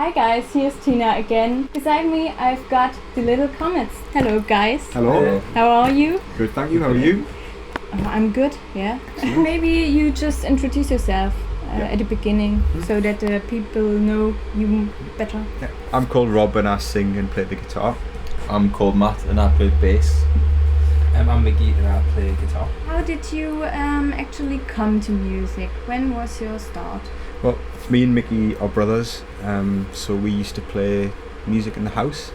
Hi guys, here's Tina again. Beside me I've got the little Comets. Hello guys. Hello. How are you? Good, thank you. How are you? I'm good, yeah. Maybe you just introduce yourself at the beginning so that people know you better. Yeah. I'm called Rob and I sing and play the guitar. I'm called Matt and I play bass. I'm Mickey and I play guitar. How did you actually come to music? When was your start? Well, me and Mickey are brothers, so we used to play music in the house,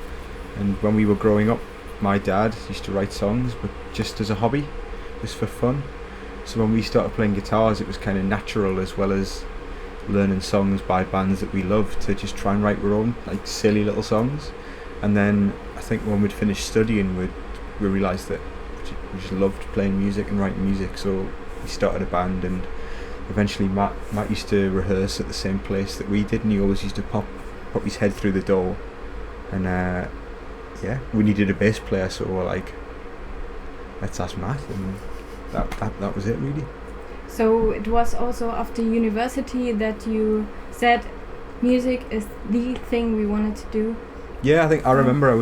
and when we were growing up my dad used to write songs, but just as a hobby, just for fun. So when we started playing guitars it was kind of natural, as well as learning songs by bands that we loved, to just try and write our own like silly little songs. And then I think when we'd finished studying we realised that we just loved playing music and writing music, so we started a band. And eventually Matt used to rehearse at the same place that we did, and he always used to pop his head through the door. And we needed a bass player, so we're like, let's ask Matt, and that was it really. So it was also after university that you said music is the thing we wanted to do? Yeah, I think I remember I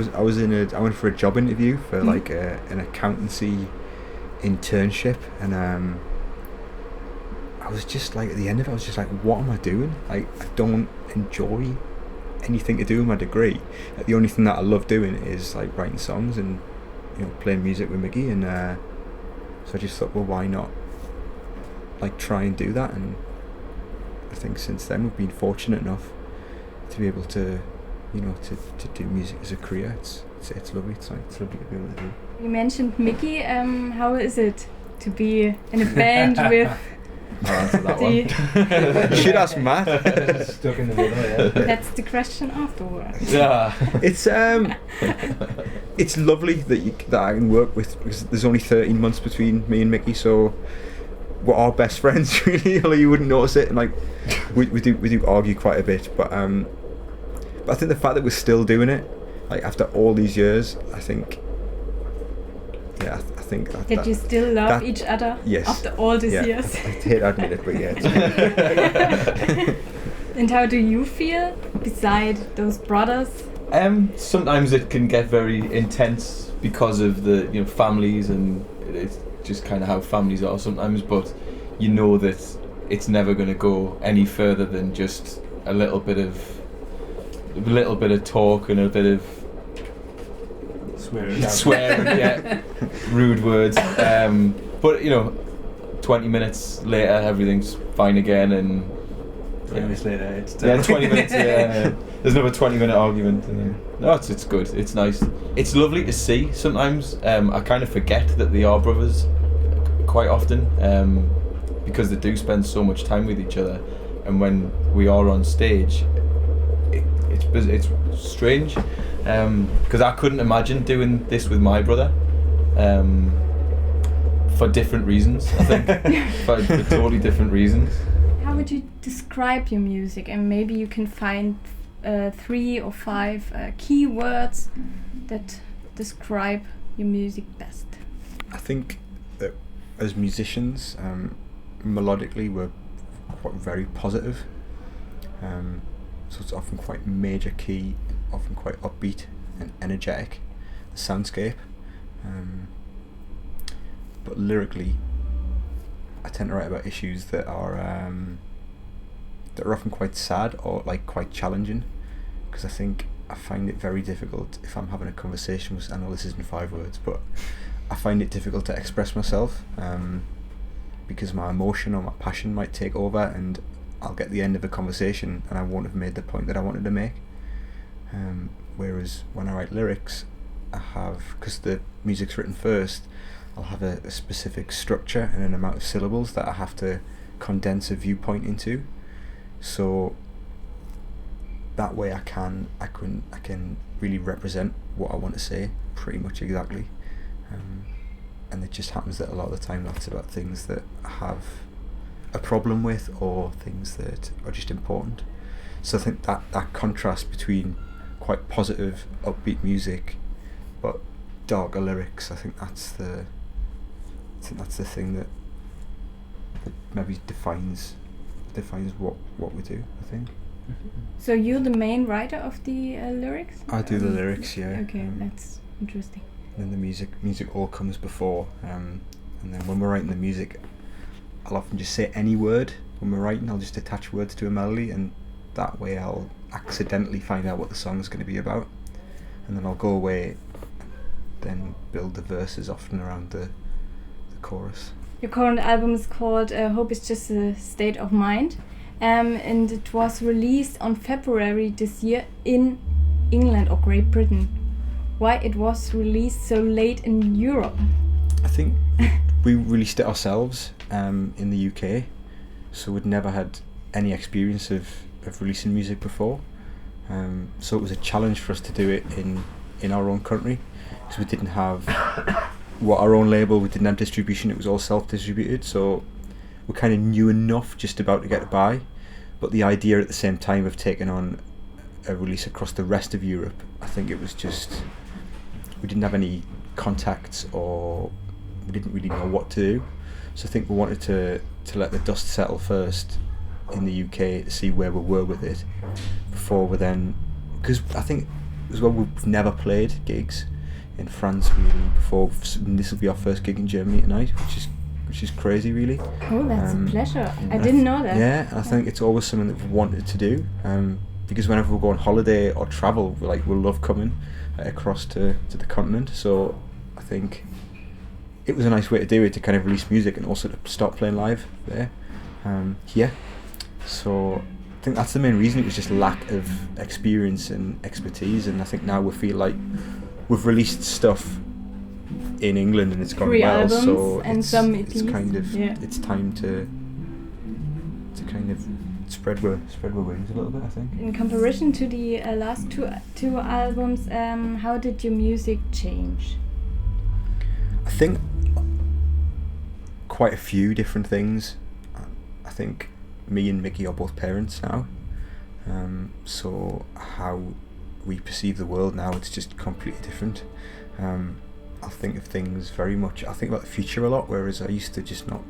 went for a job interview for like an accountancy internship, and I was just like, at the end of it I was just like, what am I doing? Like, I don't enjoy anything to do with my degree. Like, the only thing that I love doing is like writing songs and playing music with Mickey, and so I just thought, well, why not like try and do that? And I think since then we've been fortunate enough to be able to to do music as a career. It's lovely. It's lovely to be able to do. You mentioned Mickey. How is it to be in a band with? I'll answer that one. You should ask Matt. Stuck in the middle, yeah. That's the question afterwards. Yeah. It's lovely that I can work with, because there's only 13 months between me and Mickey, so we're our best friends really, although you wouldn't notice it. And like we do argue quite a bit, but I think the fact that we're still doing it, like after all these years, I think that you still love each other. Yes. After all these years. I hate to admit it, but yeah. And how do you feel beside those brothers? Sometimes it can get very intense because of the families, and it's just kind of how families are sometimes. But you know that it's never going to go any further than just a little bit of talk and a bit of swearing, yeah, rude words. But 20 minutes later everything's fine again, and 20 minutes later it's 20 minutes. Yeah, there's another 20-minute argument. No, it's good. It's nice. It's lovely to see. Sometimes I kind of forget that they are brothers quite often, because they do spend so much time with each other, and when we are on stage, it's strange, because I couldn't imagine doing this with my brother, for different reasons, I think. for totally different reasons. How would you describe your music? And maybe you can find 3 or 5 key words that describe your music best. I think that as musicians, melodically we're very positive. So it's often quite major key, often quite upbeat and energetic, the soundscape. But lyrically, I tend to write about issues that are often quite sad or like quite challenging, because I find it very difficult if I'm having a conversation with, I know this isn't 5 words, but I find it difficult to express myself, because my emotion or my passion might take over, and I'll get the end of a conversation and I won't have made the point that I wanted to make. Whereas when I write lyrics, because the music's written first, I'll have a specific structure and an amount of syllables that I have to condense a viewpoint into. So that way I can really represent what I want to say pretty much exactly. And it just happens that a lot of the time that's about things that I have a problem with, or things that are just important. So I think that contrast between quite positive, upbeat music but darker lyrics, I think that's the thing that maybe defines what we do, I think. So you're the main writer of the lyrics? I do the lyrics, yeah. Okay, that's interesting. And the music all comes before. And then when we're writing the music, I'll often just say any word. When we're writing, I'll just attach words to a melody, and that way I'll accidentally find out what the song's going to be about. And then I'll go away, then build the verses often around the chorus. Your current album is called Hope is Just a State of Mind, and it was released on February this year in England or Great Britain. Why it was released so late in Europe? I think we released it ourselves in the UK, so we'd never had any experience of releasing music before. So it was a challenge for us to do it in our own country, because we didn't have our own label, we didn't have distribution, it was all self-distributed, so we kind of knew enough just about to get by, but the idea at the same time of taking on a release across the rest of Europe, I think it was just, we didn't have any contacts, or we didn't really know what to do, so I think we wanted to let the dust settle first in the UK to see where we were with it before we then, because I think as well we've never played gigs in France really before. This will be our first gig in Germany tonight, which is crazy really. Oh, that's a pleasure. I didn't know that. Yeah, I think it's always something that we've wanted to do, because whenever we go on holiday or travel, we love coming across to the continent, so I think it was a nice way to do it, to kind of release music and also to start playing live there. Yeah, so I think that's the main reason. It was just lack of experience and expertise, and I think now we feel like we've released stuff in England and it's gone 3 well, albums so and some it's EPs. kind of Yeah. it's time to kind of spread our wings a little bit, I think. In comparison to the last two albums, how did your music change? I think quite a few different things. I think me and Mickey are both parents now, so how we perceive the world now, it's just completely different. I think of things very much, I think about the future a lot, whereas I used to just not,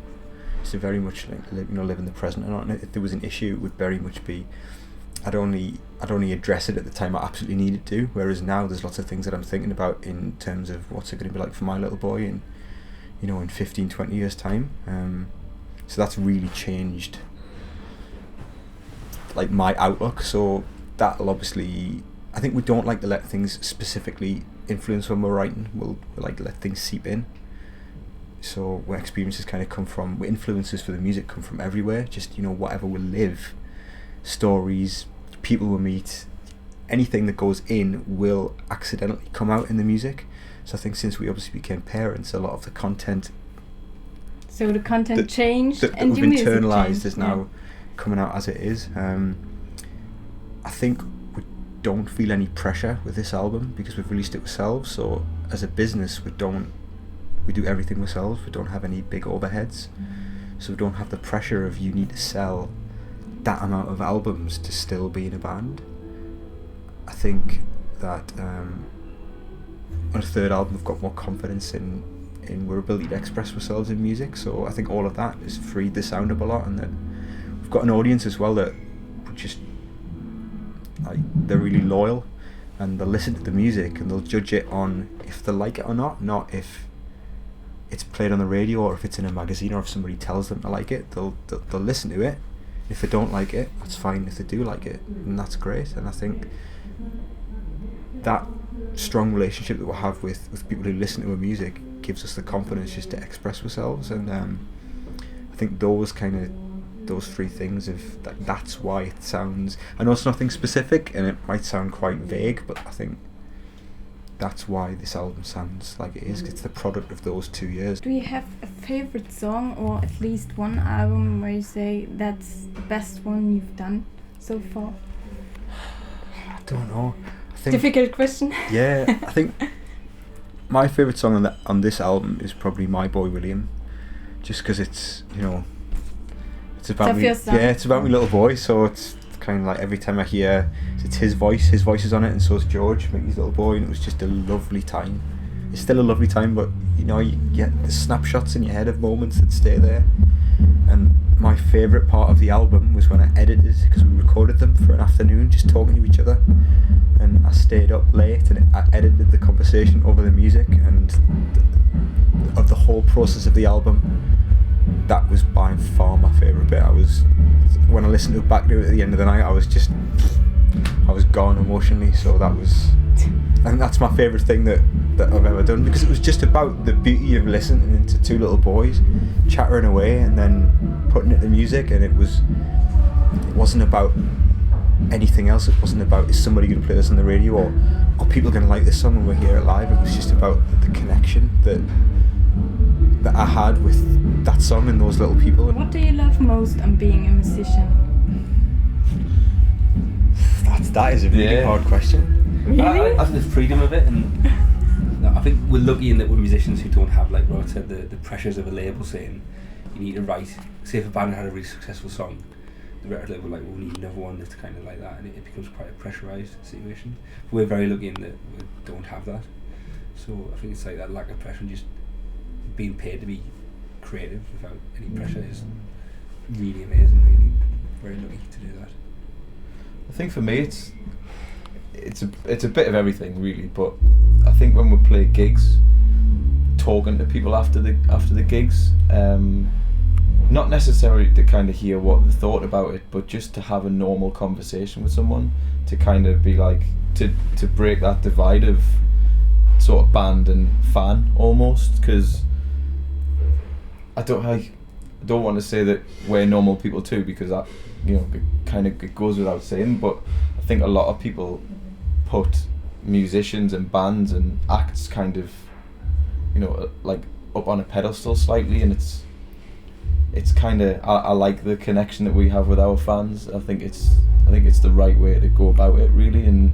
so very much live in the present, and if there was an issue it would very much be, I'd only address it at the time I absolutely needed to, whereas now there's lots of things that I'm thinking about in terms of what's it going to be like for my little boy in 15-20 years time. So that's really changed my outlook, so that'll obviously, I think we don't like to let things specifically influence when we're writing. We'll like to let things seep in, so where experiences kind of come from, where influences for the music come from everywhere, just whatever we live, stories, people we meet, anything that goes in will accidentally come out in the music. So I think since we obviously became parents, a lot of the content changed that and we've your music internalised changed. is now coming out as it is. I think we don't feel any pressure with this album because we've released it ourselves, so as a business we do everything ourselves. We don't have any big overheads, so we don't have the pressure of you need to sell that amount of albums to still be in a band. I think that on a third album we've got more confidence in our ability to express ourselves in music, so I think all of that has freed the sound up a lot, and that we've got an audience as well that just they're really loyal, and they'll listen to the music and they'll judge it on if they like it or not if it's played on the radio or if it's in a magazine or if somebody tells them to like it. They'll listen to it. If they don't like it, that's fine. If they do like it, and that's great. And I think that strong relationship that we have with people who listen to our music gives us the confidence just to express ourselves, and I think those 3 things that's why it sounds, I know it's nothing specific and it might sound quite vague, but I think that's why this album sounds like it is. It's the product of those 2 years. Do you have a favorite song or at least one album where you say that's the best one you've done so far? I don't know. I think, difficult question. Yeah, I think my favourite song on this album is probably My Boy William, just because it's it's about me. Yeah, it's about my little boy, so it's kind of like every time I hear it's his voice is on it, and so is George, Mickey's little boy, and it was just a lovely time. It's still a lovely time, but you get the snapshots in your head of moments that stay there, and my favourite part of the album was when I edited, because we recorded them for an afternoon just talking to each other, and I stayed up late and I edited the conversation over the music, and of the whole process of the album, that was by far my favourite bit. When I listened to it back to it at the end of the night, I was gone emotionally. So that's my favourite thing that I've ever done, because it was just about the beauty of listening to two little boys chattering away and then putting it to music, and it wasn't about anything else. It wasn't about, is somebody going to play this on the radio, or are people going to like this song when we hear it live. It was just about the connection that I had with that song and those little people. What do you love most on being a musician? That is a really hard question. Really? I think the freedom of it, and I think we're lucky in that we're musicians who don't have, like Rod said, the pressures of a label saying you need to write. Say if a band had a really successful song, the record label were like, well, we need another one that's kind of like that, and it becomes quite a pressurised situation. But we're very lucky in that we don't have that. So I think it's like that lack of pressure and just being paid to be creative without any pressure is really amazing. Really, very lucky to do that. I think for me it's a bit of everything really, but I think when we play gigs, talking to people after the gigs, not necessarily to kind of hear what they thought about it, but just to have a normal conversation with someone, to kind of be like to break that divide of sort of band and fan almost, because I don't want to say that we're normal people too, because that, you know, it goes without saying, but I think a lot of people put musicians and bands and acts kind of, you know, like up on a pedestal slightly, and it's kind of, I like the connection that we have with our fans. I think it's the right way to go about it really, and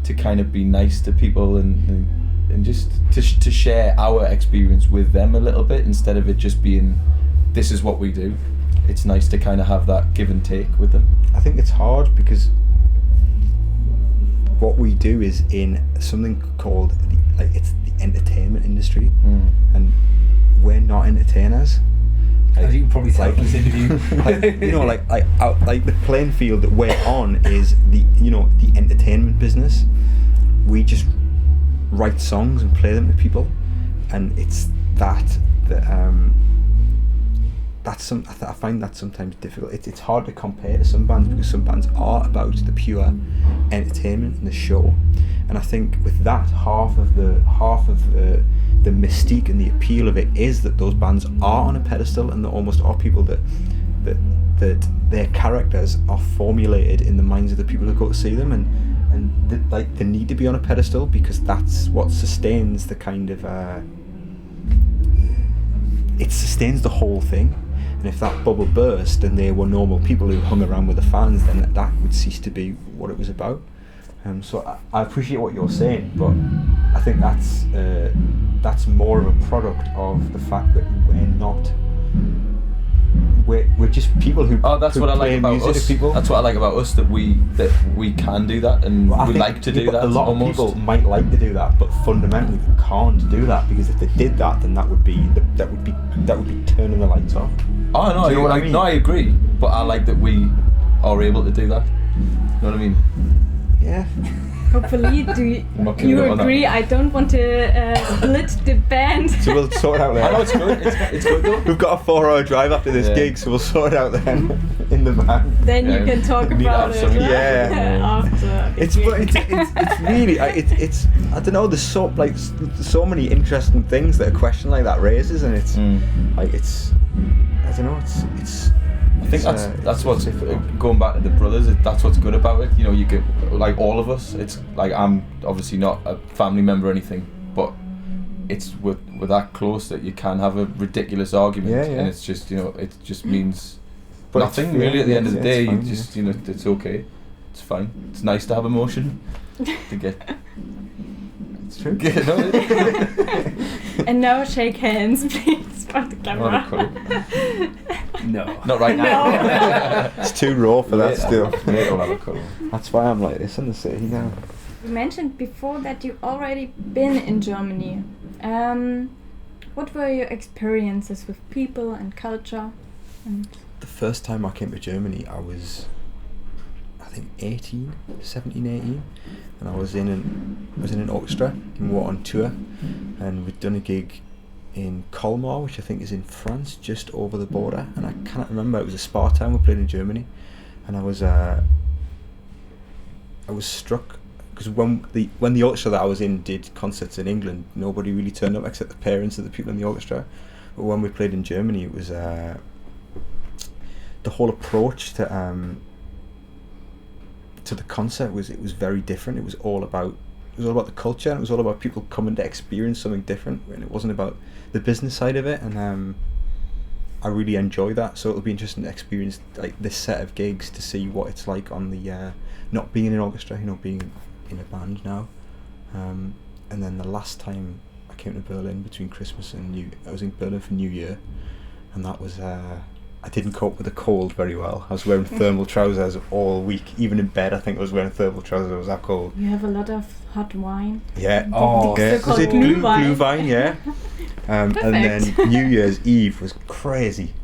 to kind of be nice to people and just to share our experience with them a little bit, instead of it just being this is what we do. It's nice to kind of have that give and take with them. I think it's hard because what we do is in something called it's the entertainment industry, and we're not entertainers. As you can probably tell from this interview, like the playing field that we're on is the entertainment business. We just write songs and play them to people, and it's I find that sometimes difficult. It's hard to compare to some bands, because some bands are about the pure entertainment and the show, and I think with that half of the mystique and the appeal of it is that those bands are on a pedestal, and there almost are people that their characters are formulated in the minds of the people who go to see them, and they need to be on a pedestal, because that's what sustains the kind of it sustains the whole thing. And if that bubble burst and they were normal people who hung around with the fans, then that would cease to be what it was about. So I appreciate what you're saying, but I think that's more of a product of the fact that we're just people who. Oh, that's what I like about us. People. That's what I like about us, that we can do that, and we like to do that. A lot almost. of people might like to do that, but fundamentally they can't do that, because if they did that, then that would be turning the lights off. Oh no, do you know what I mean? No, I agree, but I like that we are able to do that. You know what I mean? Yeah. Hopefully, you agree? I don't want to split the band. So we'll sort it out there. I know it's good. It's good though. We've got a 4-hour drive after this gig, so we'll sort it out then in the van. Then you can talk about it. Right? After. It's really it's I don't know. There's so many interesting things that a question like that raises, and it's I don't know. It's. I think that's what's going back to the brothers. That's what's good about it. You know, you get like all of us. It's like I'm obviously not a family member or anything, but it's we're that close that you can have a ridiculous argument, and it's just it just means nothing really. At the end of the day, fine, you just it's okay, it's fine. It's nice to have emotion to get. It's true. And now shake hands, please, for the camera. No. Not right now. It's too raw for that still. We'll have a cuddle. That's why I'm like this in the city now. You mentioned before that you've already been in Germany. What were your experiences with people and culture? And the first time I came to Germany, I was, I think 17, 18, and I was in an orchestra, and we were on tour, and we'd done a gig in Colmar, which I think is in France, just over the border, and I cannot remember, it was a spa time we played in Germany, and I was struck, because when the orchestra that I was in did concerts in England, nobody really turned up except the parents of the people in the orchestra, but when we played in Germany, it was the whole approach to the concert was very different. It was all about the culture, and it was all about people coming to experience something different, and it wasn't about the business side of it, and I really enjoy that, so it'll be interesting to experience like this set of gigs to see what it's like on the not being in an orchestra, being in a band now, and then the last time I came to Berlin between Christmas and I was in Berlin for New Year, and that was I didn't cope with the cold very well. I was wearing thermal trousers all week. Even in bed, I think I was wearing thermal trousers. It was that cold. You have a lot of hot wine. Yeah. Oh, yeah. Was it Glühwein? Yeah. And Perfect. then New Year's Eve was crazy.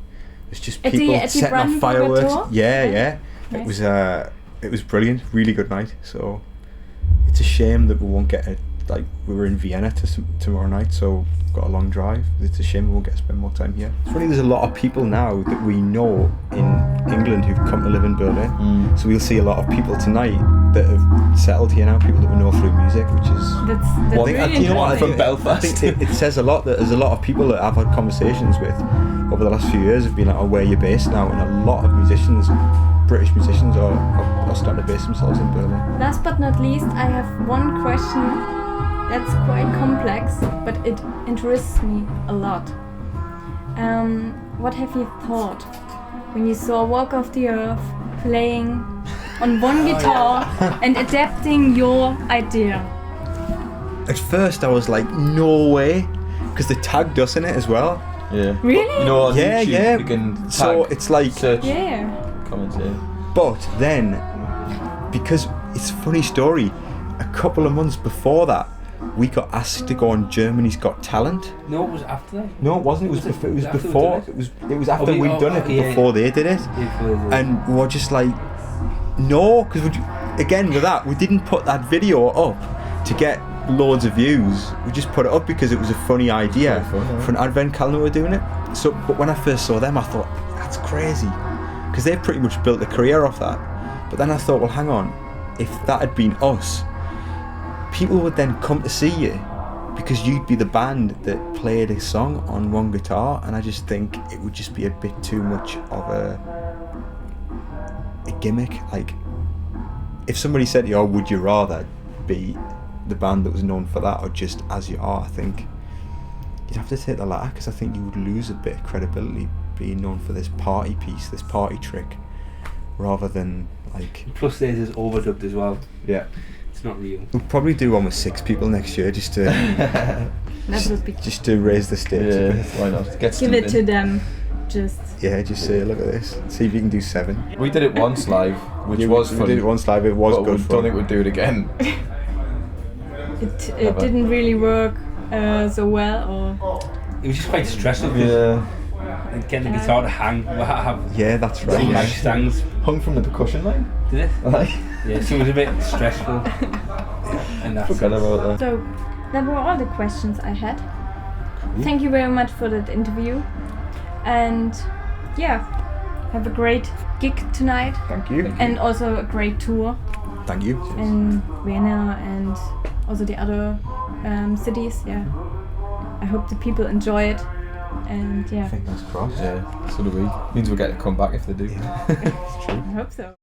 It was just people setting off fireworks. Yeah. Nice. It was brilliant. Really good night. So it's a shame that we won't get we were in Vienna tomorrow night, so got a long drive. It's a shame we won't get to spend more time here. It's funny, there's a lot of people now that we know in England who've come to live in Berlin. So we'll see a lot of people tonight that have settled here now, people that we know through music, which is... That's really I think from Belfast. I think it says a lot that there's a lot of people that I've had conversations with over the last few years have been like, oh, where you're based now, and a lot of musicians, British musicians, are starting to base themselves in Berlin. Last but not least, I have one question that's quite complex, but it interests me a lot. What have you thought when you saw Walk of the Earth playing on one guitar and adapting your idea? At first I was like, no way, because they tagged us in it as well. Yeah. Really? You know, on Yeah, YouTube, yeah. You can tag, So it's like... search Yeah. comments, yeah. But then, because it's a funny story, a couple of months before that, we got asked to go on Germany's Got Talent. No, it was after that. No, it wasn't. It was before. It was after Oh, we'd done it, yeah. before they did it. Yeah. And we were just like, no, because again with that, we didn't put that video up to get loads of views. We just put it up because it was a funny idea for an advent calendar. We were doing it. So, but when I first saw them, I thought that's crazy, because they've pretty much built a career off that. But then I thought, well, hang on, if that had been us, people would then come to see you because you'd be the band that played a song on one guitar, and I just think it would just be a bit too much of a gimmick. Like, if somebody said to you, oh, would you rather be the band that was known for that or just As You Are, I think you'd have to take the latter, because I think you would lose a bit of credibility being known for this party piece, this party trick, rather than like... Plus theirs is overdubbed as well. Yeah. It's not real. We'll probably do one with 6 people next year, just to That would be... just to raise the stakes a Yeah, bit. why not? Get Give it to something. them. Just... Yeah, just say, look at this. See if you can do 7. We did it once live, which Yeah, was we fun. did it once live. It was but good we fun. don't think we'd do it again. It didn't really work so well, or... It was just quite stressful. 'Cause Yeah. and getting the guitar to hang. We'll have Yeah, that's right. some Yeah. lag stands. Hung from the percussion line. Did it? Like, Yeah, so it was a bit stressful. And that's forgot about that. So, that were all the questions I had. Thank you very much for that interview. And yeah, have a great gig tonight. Thank you. And also a great tour Thank you. in Vienna and also the other cities. Yeah, I hope the people enjoy it. And yeah, Fingers crossed. Yeah, so do we. Means we'll get to come back if they do. It's true. I hope so.